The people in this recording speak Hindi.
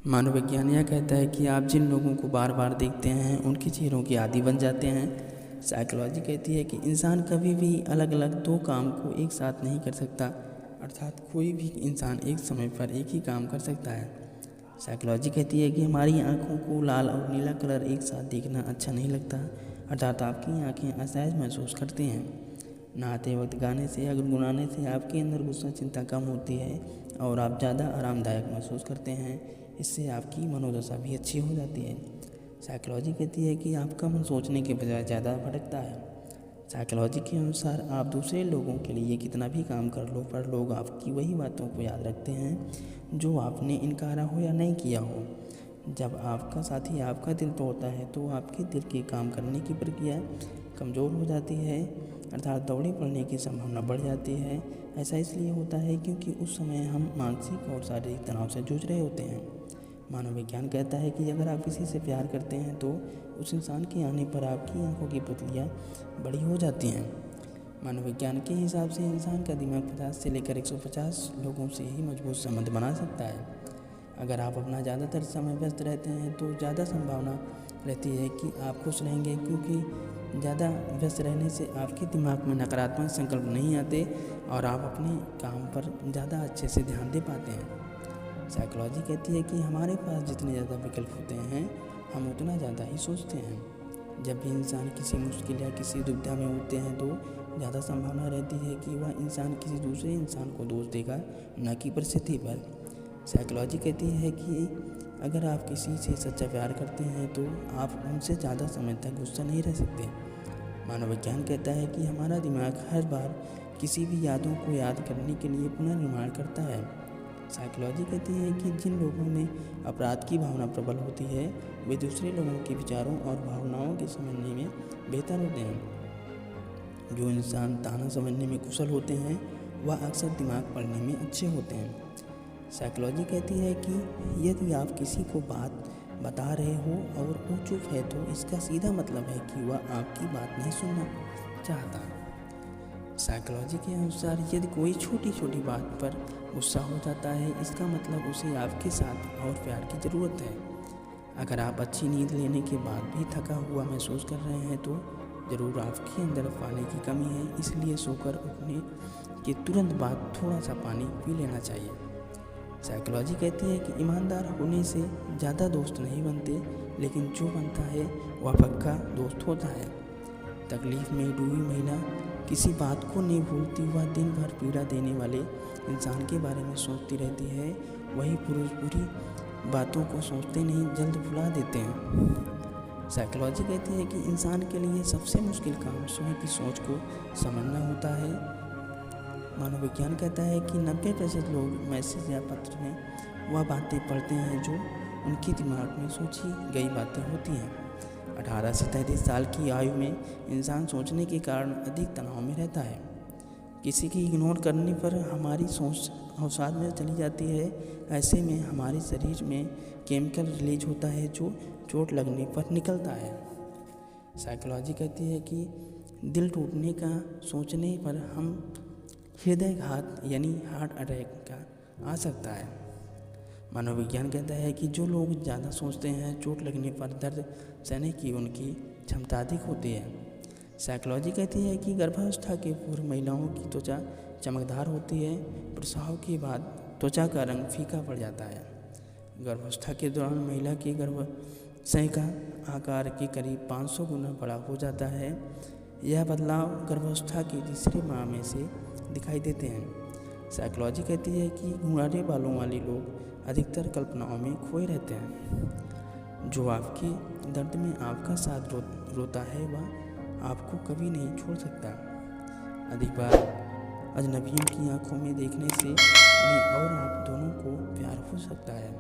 मनोविज्ञान यह कहता है कि आप जिन लोगों को बार बार देखते हैं उनके चेहरों के आदी बन जाते हैं। साइकोलॉजी कहती है कि इंसान कभी भी अलग अलग दो काम को एक साथ नहीं कर सकता, अर्थात कोई भी इंसान एक समय पर एक ही काम कर सकता है। साइकोलॉजी कहती है कि हमारी आँखों को लाल और नीला कलर एक साथ देखना अच्छा नहीं लगता, अर्थात आपकी आँखें असहज महसूस करती हैं। नहाते वक्त गाने से या गुनगुनाने से आपके अंदर गुस्सा चिंता कम होती है और आप ज़्यादा आरामदायक महसूस करते हैं। इससे आपकी मनोदशा भी अच्छी हो जाती है। साइकोलॉजी कहती है कि आपका मन सोचने के बजाय ज़्यादा भटकता है। साइकोलॉजी के अनुसार आप दूसरे लोगों के लिए कितना भी काम कर लो, पर लोग आपकी वही बातों को याद रखते हैं जो आपने इनकारा हो या नहीं किया हो। जब आपका साथी आपका दिल तोड़ता है तो आपके दिल के काम करने की प्रक्रिया कमज़ोर हो जाती है, अर्थात दौड़े पड़ने की संभावना बढ़ जाती है। ऐसा इसलिए होता है क्योंकि उस समय हम मानसिक और शारीरिक तनाव से जूझ रहे होते हैं। मनोविज्ञान कहता है कि अगर आप किसी से प्यार करते हैं तो उस इंसान के आने पर आपकी आंखों की पुतलियाँ बड़ी हो जाती हैं। मनोविज्ञान के हिसाब से इंसान का दिमाग 50 से लेकर 150 लोगों से ही मजबूत संबंध बना सकता है। अगर आप अपना ज़्यादातर समय व्यस्त रहते हैं तो ज़्यादा संभावना रहती है कि आप खुश रहेंगे, क्योंकि ज़्यादा व्यस्त रहने से आपके दिमाग में नकारात्मक संकल्प नहीं आते और आप अपने काम पर ज़्यादा अच्छे से ध्यान दे पाते हैं। साइकोलॉजी कहती है कि हमारे पास जितने ज़्यादा विकल्प होते हैं हम उतना ज़्यादा ही सोचते हैं। जब भी इंसान किसी मुश्किल या किसी दुविधा में होते हैं तो ज़्यादा संभावना रहती है कि वह इंसान किसी दूसरे इंसान को दोष देगा, न कि परिस्थिति पर। साइकोलॉजी कहती है कि अगर आप किसी से सच्चा प्यार करते हैं तो आप उनसे ज़्यादा समय तक गुस्सा नहीं रह सकते। मनोविज्ञान कहता है कि हमारा दिमाग हर बार किसी भी यादों को याद करने के लिए पुनर्निर्माण करता है। साइकोलॉजी कहती है कि जिन लोगों में अपराध की भावना प्रबल होती है वे दूसरे लोगों के विचारों और भावनाओं के समझने में बेहतर होते हैं। जो इंसान ताना समझने में कुशल होते हैं वह अक्सर दिमाग पढ़ने में अच्छे होते हैं। साइकोलॉजी कहती है कि यदि आप किसी को बात बता रहे हो और वो चुप है तो इसका सीधा मतलब है कि वह आपकी बात नहीं सुनना चाहता। साइकोलॉजी के अनुसार यदि कोई छोटी छोटी बात पर गुस्सा हो जाता है इसका मतलब उसे आपके साथ और प्यार की ज़रूरत है। अगर आप अच्छी नींद लेने के बाद भी थका हुआ महसूस कर रहे हैं तो ज़रूर आपके अंदर पानी की कमी है, इसलिए सोकर उठने के तुरंत बाद थोड़ा सा पानी पी लेना चाहिए। साइकोलॉजी कहती है कि ईमानदार होने से ज़्यादा दोस्त नहीं बनते, लेकिन जो बनता है वह पक्का दोस्त होता है। तकलीफ़ में डूबी महिला किसी बात को नहीं भूलती, वह दिन भर पीड़ा देने वाले इंसान के बारे में सोचती रहती है। वही पुरुष बुरी बातों को सोचते नहीं, जल्द भुला देते हैं। साइकोलॉजी कहती है कि इंसान के लिए सबसे मुश्किल काम स्वयं की सोच को समझना होता है। मनोविज्ञान कहता है कि 90% लोग मैसेज या पत्र में वह बातें पढ़ते हैं जो उनके दिमाग में सोची गई बातें होती हैं। 18 से 33 साल की आयु में इंसान सोचने के कारण अधिक तनाव में रहता है। किसी की इग्नोर करने पर हमारी सोच अवसाद में चली जाती है। ऐसे में हमारे शरीर में केमिकल रिलीज होता है जो चोट लगने पर निकलता है। साइकोलॉजी कहती है कि दिल टूटने का सोचने पर हम हृदयघात यानी हार्ट अटैक का आ सकता है। मनोविज्ञान कहता है कि जो लोग ज़्यादा सोचते हैं चोट लगने पर दर्द सहने की उनकी क्षमता अधिक होती है। साइकोलॉजी कहती है कि गर्भावस्था के पूर्व महिलाओं की त्वचा चमकदार होती है, प्रसव के बाद त्वचा का रंग फीका पड़ जाता है। गर्भावस्था के दौरान महिला के गर्भाशय का आकार के करीब 500 गुना बड़ा हो जाता है। यह बदलाव गर्भावस्था के तीसरे माह में से दिखाई देते हैं। साइकोलॉजी कहती है कि घुंघराले बालों वाले लोग अधिकतर कल्पनाओं में खोए रहते हैं। जो आपके दर्द में आपका साथ रोता है वह आपको कभी नहीं छोड़ सकता। अधिक बार अजनबियों की आंखों में देखने से उन्हें और आप दोनों को प्यार हो सकता है।